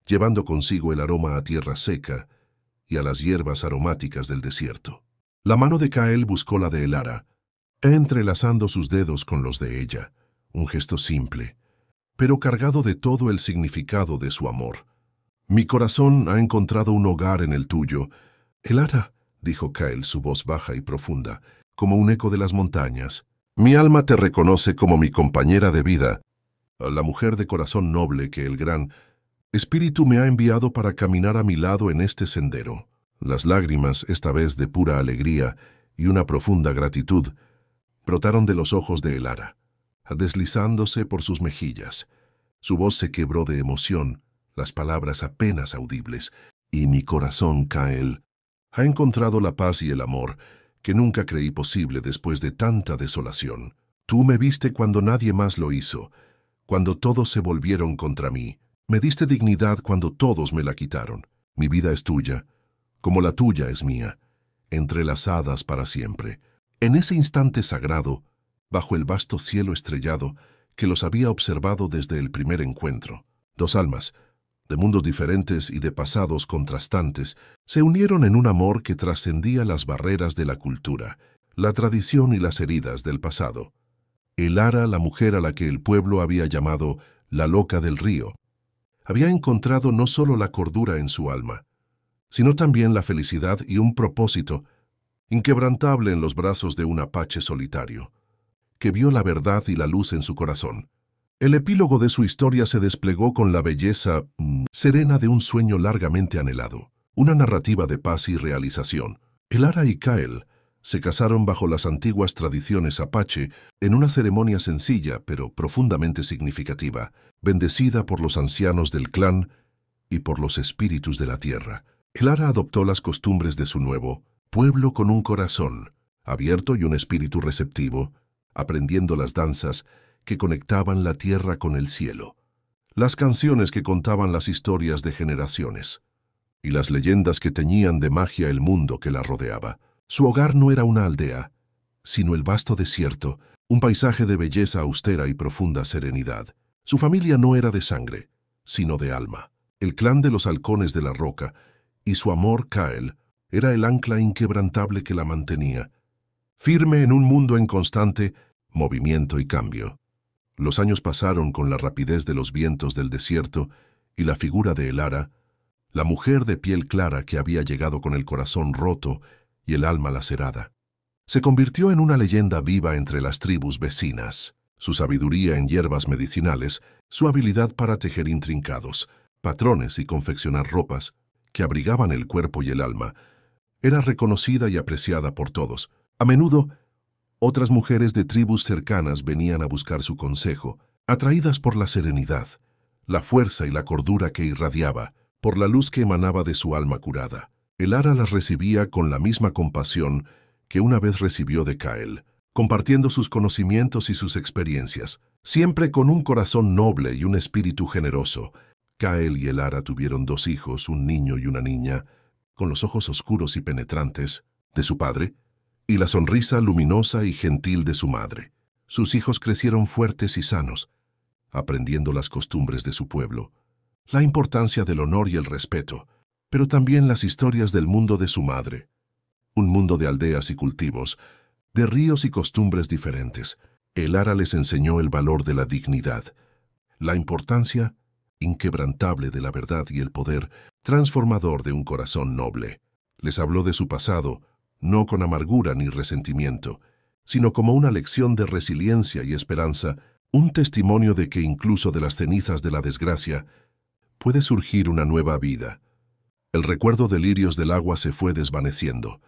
llevando consigo el aroma a tierra seca y a las hierbas aromáticas del desierto. La mano de Kael buscó la de Elara, entrelazando sus dedos con los de ella, un gesto simple, pero cargado de todo el significado de su amor. Mi corazón ha encontrado un hogar en el tuyo. Elara, dijo Kael, su voz baja y profunda, como un eco de las montañas. Mi alma te reconoce como mi compañera de vida, la mujer de corazón noble que el gran Espíritu me ha enviado para caminar a mi lado en este sendero. Las lágrimas, esta vez de pura alegría y una profunda gratitud, brotaron de los ojos de Elara, deslizándose por sus mejillas. Su voz se quebró de emoción, las palabras apenas audibles, y mi corazón, Kael, ha encontrado la paz y el amor que nunca creí posible después de tanta desolación. Tú me viste cuando nadie más lo hizo, cuando todos se volvieron contra mí. Me diste dignidad cuando todos me la quitaron. Mi vida es tuya, como la tuya es mía, entrelazadas para siempre. En ese instante sagrado, bajo el vasto cielo estrellado que los había observado desde el primer encuentro, dos almas, de mundos diferentes y de pasados contrastantes, se unieron en un amor que trascendía las barreras de la cultura, la tradición y las heridas del pasado. Elara, la mujer a la que el pueblo había llamado la loca del río, había encontrado no solo la cordura en su alma, sino también la felicidad y un propósito inquebrantable en los brazos de un apache solitario, que vio la verdad y la luz en su corazón. El epílogo de su historia se desplegó con la belleza serena de un sueño largamente anhelado, una narrativa de paz y realización. Elara y Kael se casaron bajo las antiguas tradiciones apache en una ceremonia sencilla pero profundamente significativa, bendecida por los ancianos del clan y por los espíritus de la tierra. Elara adoptó las costumbres de su nuevo pueblo con un corazón abierto y un espíritu receptivo, aprendiendo las danzas que conectaban la tierra con el cielo, las canciones que contaban las historias de generaciones y las leyendas que teñían de magia el mundo que la rodeaba. Su hogar no era una aldea, sino el vasto desierto, un paisaje de belleza austera y profunda serenidad. Su familia no era de sangre, sino de alma, el clan de los halcones de la roca, y su amor, Kael, era el ancla inquebrantable que la mantenía, firme en un mundo en constante movimiento y cambio. Los años pasaron con la rapidez de los vientos del desierto y la figura de Elara, la mujer de piel clara que había llegado con el corazón roto y el alma lacerada, se convirtió en una leyenda viva entre las tribus vecinas. Su sabiduría en hierbas medicinales, su habilidad para tejer intrincados patrones y confeccionar ropas que abrigaban el cuerpo y el alma, era reconocida y apreciada por todos. A menudo, otras mujeres de tribus cercanas venían a buscar su consejo, atraídas por la serenidad, la fuerza y la cordura que irradiaba, por la luz que emanaba de su alma curada. Elara las recibía con la misma compasión que una vez recibió de Kael, compartiendo sus conocimientos y sus experiencias, siempre con un corazón noble y un espíritu generoso. Kael y Elara tuvieron dos hijos, un niño y una niña, con los ojos oscuros y penetrantes de su padre y la sonrisa luminosa y gentil de su madre. Sus hijos crecieron fuertes y sanos, aprendiendo las costumbres de su pueblo, la importancia del honor y el respeto, pero también las historias del mundo de su madre, un mundo de aldeas y cultivos, de ríos y costumbres diferentes. Elara les enseñó el valor de la dignidad, la importancia inquebrantable de la verdad y el poder transformador de un corazón noble. Les habló de su pasado, no con amargura ni resentimiento, sino como una lección de resiliencia y esperanza, un testimonio de que incluso de las cenizas de la desgracia puede surgir una nueva vida. El recuerdo de lirios del agua se fue desvaneciendo,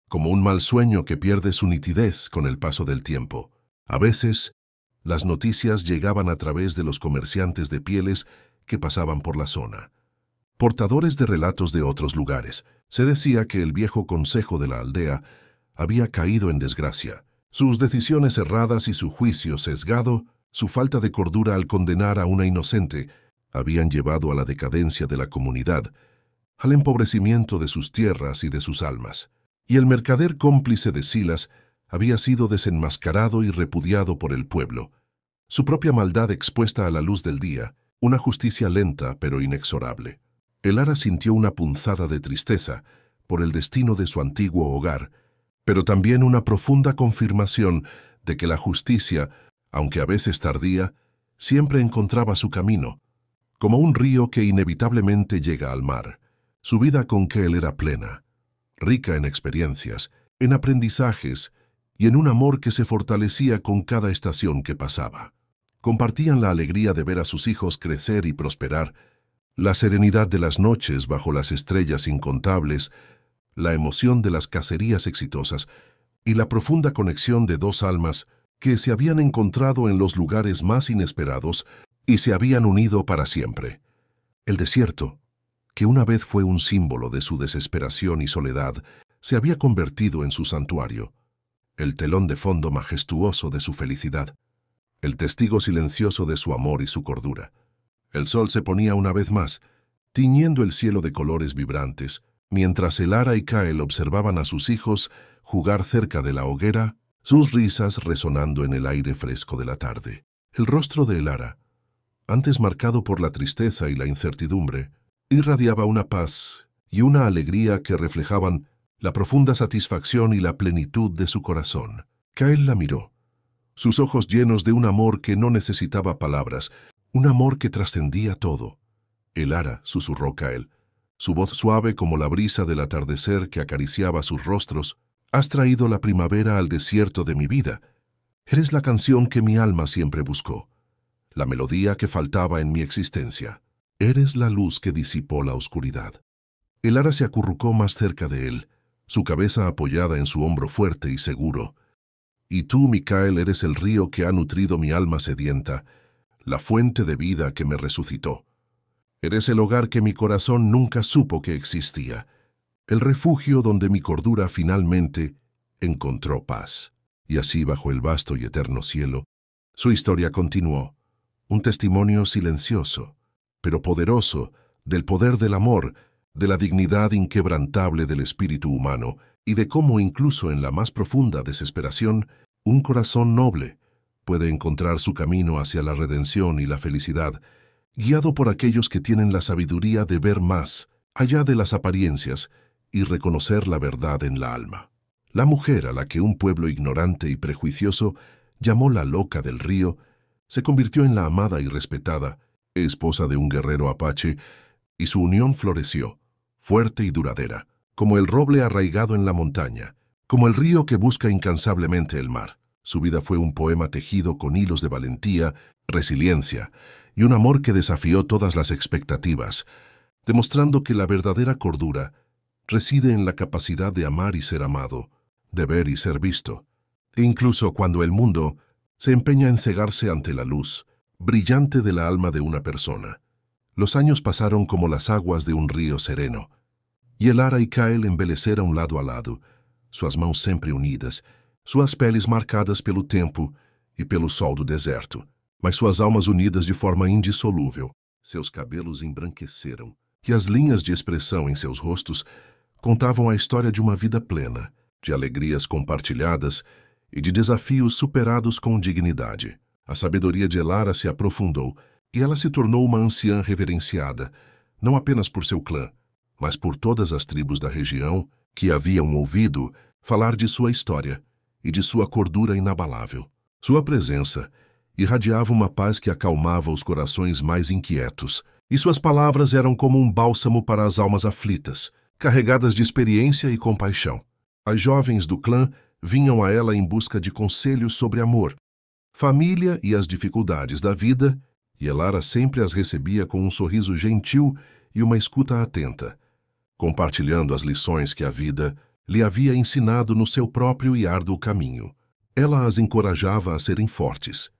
como un mal sueño que pierde su nitidez con el paso del tiempo. A veces, las noticias llegaban a través de los comerciantes de pieles que pasaban por la zona, portadores de relatos de otros lugares. Se decía que el viejo consejo de la aldea había caído en desgracia. Sus decisiones erradas y su juicio sesgado, su falta de cordura al condenar a una inocente, habían llevado a la decadencia de la comunidad, al empobrecimiento de sus tierras y de sus almas. Y el mercader cómplice de Silas había sido desenmascarado y repudiado por el pueblo, su propia maldad expuesta a la luz del día, una justicia lenta pero inexorable. Elara sintió una punzada de tristeza por el destino de su antiguo hogar, pero también una profunda confirmación de que la justicia, aunque a veces tardía, siempre encontraba su camino, como un río que inevitablemente llega al mar. Su vida con Kael era plena, rica en experiencias, en aprendizajes y en un amor que se fortalecía con cada estación que pasaba. Compartían la alegría de ver a sus hijos crecer y prosperar, la serenidad de las noches bajo las estrellas incontables, la emoción de las cacerías exitosas y la profunda conexión de dos almas que se habían encontrado en los lugares más inesperados y se habían unido para siempre. El desierto, que una vez fue un símbolo de su desesperación y soledad, se había convertido en su santuario, el telón de fondo majestuoso de su felicidad, el testigo silencioso de su amor y su cordura. El sol se ponía una vez más, tiñendo el cielo de colores vibrantes, mientras Elara y Kael observaban a sus hijos jugar cerca de la hoguera, sus risas resonando en el aire fresco de la tarde. El rostro de Elara, antes marcado por la tristeza y la incertidumbre, irradiaba una paz y una alegría que reflejaban la profunda satisfacción y la plenitud de su corazón. Kael la miró, sus ojos llenos de un amor que no necesitaba palabras, un amor que trascendía todo. Elara, susurró Kael, su voz suave como la brisa del atardecer que acariciaba sus rostros. Has traído la primavera al desierto de mi vida. Eres la canción que mi alma siempre buscó, la melodía que faltaba en mi existencia. Eres la luz que disipó la oscuridad. Elara se acurrucó más cerca de él, su cabeza apoyada en su hombro fuerte y seguro. Y tú, Micael, eres el río que ha nutrido mi alma sedienta, la fuente de vida que me resucitó. Eres el hogar que mi corazón nunca supo que existía, el refugio donde mi cordura finalmente encontró paz. Y así, bajo el vasto y eterno cielo, su historia continuó, un testimonio silencioso, pero poderoso, del poder del amor, de la dignidad inquebrantable del espíritu humano, y de cómo incluso en la más profunda desesperación, un corazón noble puede encontrar su camino hacia la redención y la felicidad, guiado por aquellos que tienen la sabiduría de ver más allá de las apariencias y reconocer la verdad en la alma. La mujer a la que un pueblo ignorante y prejuicioso llamó la loca del río, se convirtió en la amada y respetada, esposa de un guerrero apache, y su unión floreció, fuerte y duradera, como el roble arraigado en la montaña, como el río que busca incansablemente el mar. Su vida fue un poema tejido con hilos de valentía, resiliencia y un amor que desafió todas las expectativas, demostrando que la verdadera cordura reside en la capacidad de amar y ser amado, de ver y ser visto, e incluso cuando el mundo se empeña en cegarse ante la luz brillante de la alma de una persona. Los años pasaron como las aguas de un río sereno, e Elara e Kael envelheceram lado a lado, suas mãos sempre unidas, suas peles marcadas pelo tempo e pelo sol do deserto, mas suas almas unidas de forma indissolúvel. Seus cabelos embranqueceram, e as linhas de expressão em seus rostos contavam a história de uma vida plena, de alegrias compartilhadas e de desafios superados com dignidade. A sabedoria de Elara se aprofundou, e ela se tornou uma anciã reverenciada, não apenas por seu clã, mas por todas as tribos da região que haviam ouvido falar de sua história e de sua cordura inabalável. Sua presença irradiava uma paz que acalmava os corações mais inquietos, e suas palavras eram como um bálsamo para as almas aflitas, carregadas de experiência e compaixão. As jovens do clã vinham a ela em busca de conselhos sobre amor, família e as dificuldades da vida, e Elara sempre as recebia com um sorriso gentil e uma escuta atenta, compartilhando as lições que a vida lhe havia ensinado no seu próprio e árduo caminho. Ela as encorajava a serem fortes,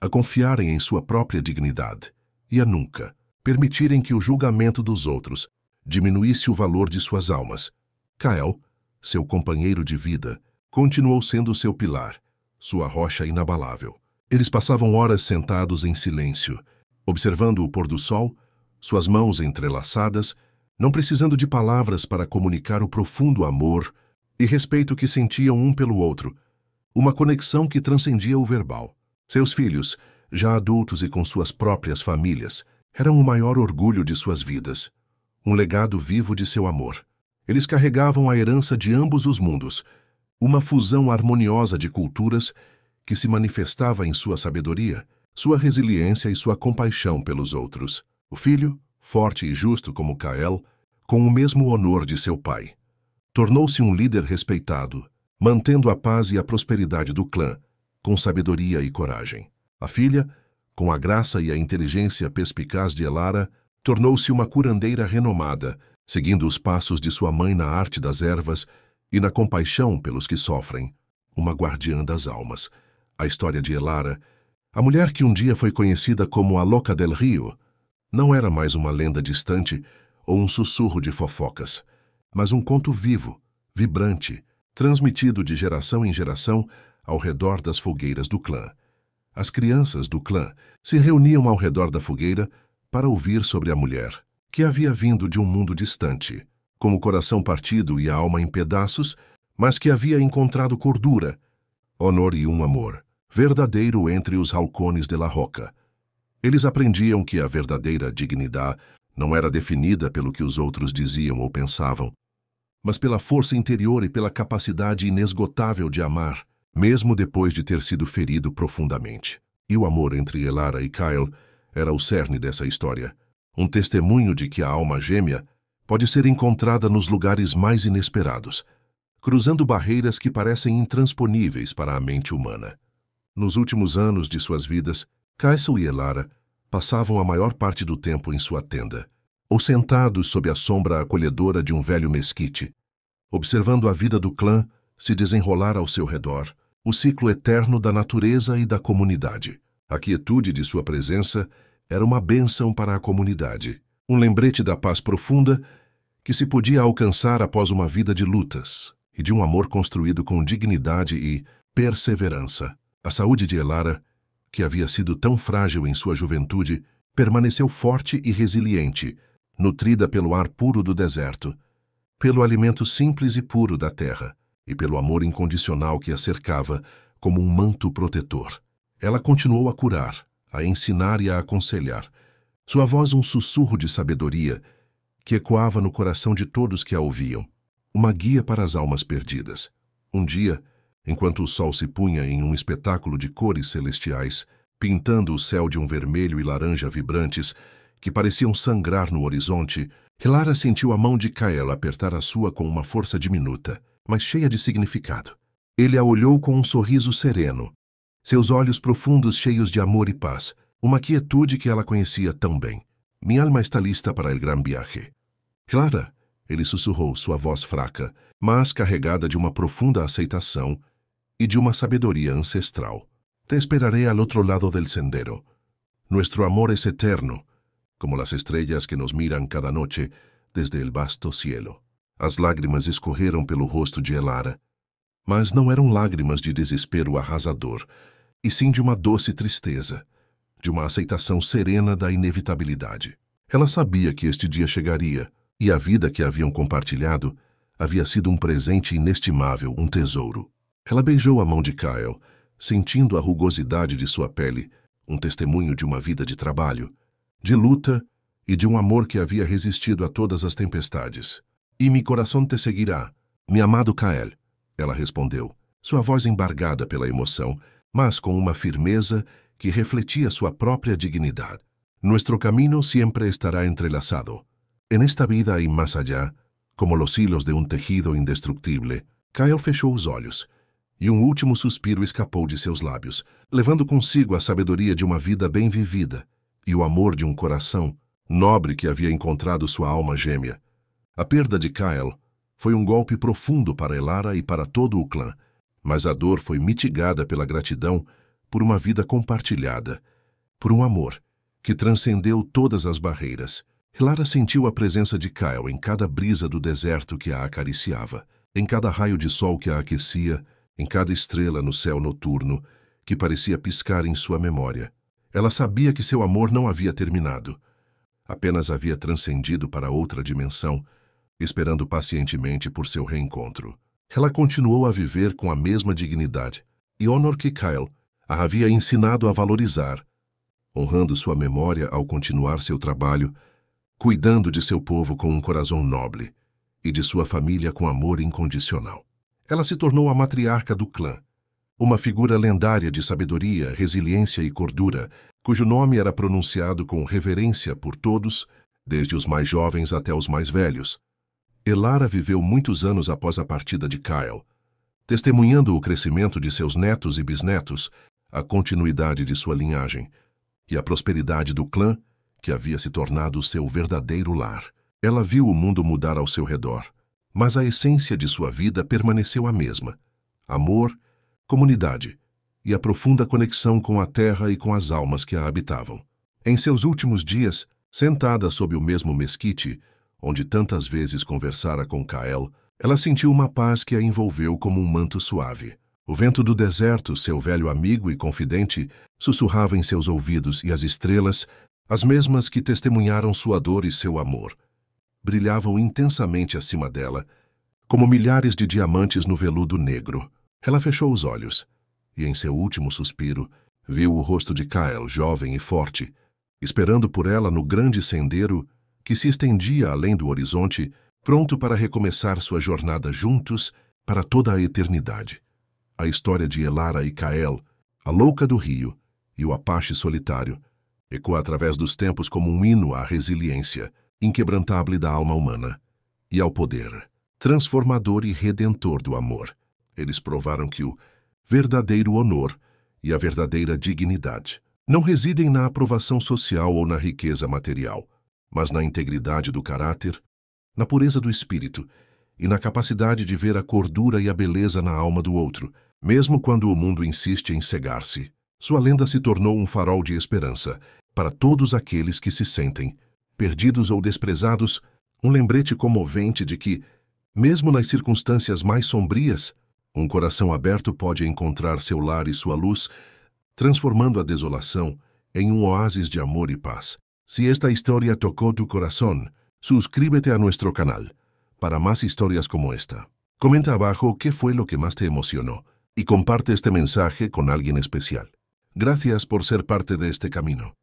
a confiarem em sua própria dignidade e a nunca permitirem que o julgamento dos outros diminuísse o valor de suas almas. Kael, seu companheiro de vida, continuou sendo seu pilar, sua rocha inabalável. Eles passavam horas sentados em silêncio, observando o pôr do sol, suas mãos entrelaçadas, não precisando de palavras para comunicar o profundo amor e respeito que sentiam um pelo outro, uma conexão que transcendia o verbal. Seus filhos, já adultos e com suas próprias famílias, eram o maior orgulho de suas vidas, um legado vivo de seu amor. Eles carregavam a herança de ambos os mundos, uma fusão harmoniosa de culturas que se manifestava em sua sabedoria, sua resiliência e sua compaixão pelos outros. O filho, forte e justo como Kael, com o mesmo honor de seu pai, tornou-se um líder respeitado, mantendo a paz e a prosperidade do clã, com sabedoria e coragem. A filha, com a graça e a inteligência perspicaz de Elara, tornou-se uma curandeira renomada, seguindo os passos de sua mãe na arte das ervas e na compaixão pelos que sofrem. uma guardiã das almas. A história de Elara, a mulher que um dia foi conhecida como a Louca del Rio, não era mais uma lenda distante ou um sussurro de fofocas, mas um conto vivo, vibrante, transmitido de geração em geração ao redor das fogueiras do clã. As crianças do clã se reuniam ao redor da fogueira para ouvir sobre a mulher, que havia vindo de um mundo distante, com o coração partido e a alma em pedaços, mas que havia encontrado cordura, honor e um amor verdadeiro entre os halcones de la Roca. Eles aprendiam que a verdadeira dignidade não era definida pelo que os outros diziam ou pensavam, mas pela força interior e pela capacidade inesgotável de amar, mesmo depois de ter sido ferido profundamente. E o amor entre Elara e Kyle era o cerne dessa história, um testemunho de que a alma gêmea pode ser encontrada nos lugares mais inesperados, cruzando barreiras que parecem intransponíveis para a mente humana. Nos últimos anos de suas vidas, Kyle e Elara passavam a maior parte do tempo em sua tenda, ou sentados sob a sombra acolhedora de um velho mesquite, observando a vida do clã se desenrolar ao seu redor, o ciclo eterno da natureza e da comunidade. A quietude de sua presença era uma bênção para a comunidade, um lembrete da paz profunda que se podia alcançar após uma vida de lutas e de um amor construído com dignidade e perseverança. A saúde de Elara, que havia sido tão frágil em sua juventude, permaneceu forte e resiliente, nutrida pelo ar puro do deserto, pelo alimento simples e puro da terra e pelo amor incondicional que a cercava como um manto protetor. Ela continuou a curar, a ensinar e a aconselhar, sua voz um sussurro de sabedoria que ecoava no coração de todos que a ouviam, uma guia para as almas perdidas. Um dia, enquanto o sol se punha em um espetáculo de cores celestiais, pintando o céu de um vermelho e laranja vibrantes que pareciam sangrar no horizonte, Elara sentiu a mão de Kyle apertar a sua com uma força diminuta, mas cheia de significado. Ele a olhou com um sorriso sereno, seus olhos profundos cheios de amor e paz, uma quietude que ela conhecia tão bem. «Mi alma está lista para el gran viaje». «Clara», ele sussurrou, sua voz fraca, mas carregada de uma profunda aceitação e de uma sabedoria ancestral. «Te esperaré al otro lado del sendero. Nuestro amor es eterno, como las estrellas que nos miran cada noche desde el vasto cielo». As lágrimas escorreram pelo rosto de Elara, mas não eram lágrimas de desespero arrasador, e sim de uma doce tristeza, de uma aceitação serena da inevitabilidade. Ela sabia que este dia chegaria, e a vida que haviam compartilhado havia sido um presente inestimável, um tesouro. Ela beijou a mão de Kyle, sentindo a rugosidade de sua pele, um testemunho de uma vida de trabalho, de luta e de um amor que havia resistido a todas as tempestades. «E mi coração te seguirá, mi amado Kyle», ela respondeu, sua voz embargada pela emoção, mas com uma firmeza que refletia sua própria dignidade. «Nuestro camino siempre estará entrelazado. En esta vida y más allá, como los hilos de un tejido indestructible». Kyle fechou os olhos, e um último suspiro escapou de seus lábios, levando consigo a sabedoria de uma vida bem vivida e o amor de um coração nobre que havia encontrado sua alma gêmea. A perda de Kyle foi um golpe profundo para Elara e para todo o clã, mas a dor foi mitigada pela gratidão por uma vida compartilhada, por um amor que transcendeu todas as barreiras. Elara sentiu a presença de Kyle em cada brisa do deserto que a acariciava, em cada raio de sol que a aquecia, em cada estrela no céu noturno que parecia piscar em sua memória. Ela sabia que seu amor não havia terminado, apenas havia transcendido para outra dimensão, esperando pacientemente por seu reencontro. Ela continuou a viver com a mesma dignidade e honor que Kyle a havia ensinado a valorizar, honrando sua memória ao continuar seu trabalho, cuidando de seu povo com um coração nobre e de sua família com amor incondicional. Ela se tornou a matriarca do clã, uma figura lendária de sabedoria, resiliência e cordura, cujo nome era pronunciado com reverência por todos, desde os mais jovens até os mais velhos. Elara viveu muitos anos após a partida de Kyle, testemunhando o crescimento de seus netos e bisnetos, a continuidade de sua linhagem e a prosperidade do clã, que havia se tornado seu verdadeiro lar. Ela viu o mundo mudar ao seu redor, mas a essência de sua vida permaneceu a mesma: amor, comunidade e a profunda conexão com a terra e com as almas que a habitavam. Em seus últimos dias, sentada sob o mesmo mesquite, onde tantas vezes conversara com Kael, ela sentiu uma paz que a envolveu como um manto suave. O vento do deserto, seu velho amigo e confidente, sussurrava em seus ouvidos, e as estrelas, as mesmas que testemunharam sua dor e seu amor, brilhavam intensamente acima dela, como milhares de diamantes no veludo negro. Ela fechou os olhos, e em seu último suspiro, viu o rosto de Kael, jovem e forte, esperando por ela no grande sendeiro que se estendia além do horizonte, pronto para recomeçar sua jornada juntos para toda a eternidade. A história de Elara e Kael, a louca do rio e o Apache solitário, ecoa através dos tempos como um hino à resiliência inquebrantável da alma humana e ao poder transformador e redentor do amor. Eles provaram que o verdadeiro honor e a verdadeira dignidade não residem na aprovação social ou na riqueza material, mas na integridade do caráter, na pureza do espírito e na capacidade de ver a cordura e a beleza na alma do outro, mesmo quando o mundo insiste em cegar-se. Sua lenda se tornou um farol de esperança para todos aqueles que se sentem perdidos ou desprezados, um lembrete comovente de que, mesmo nas circunstâncias mais sombrias, um coração aberto pode encontrar seu lar e sua luz, transformando a desolação em um oásis de amor e paz. Si esta historia tocó tu corazón, suscríbete a nuestro canal para más historias como esta. Comenta abajo qué fue lo que más te emocionó y comparte este mensaje con alguien especial. Gracias por ser parte de este camino.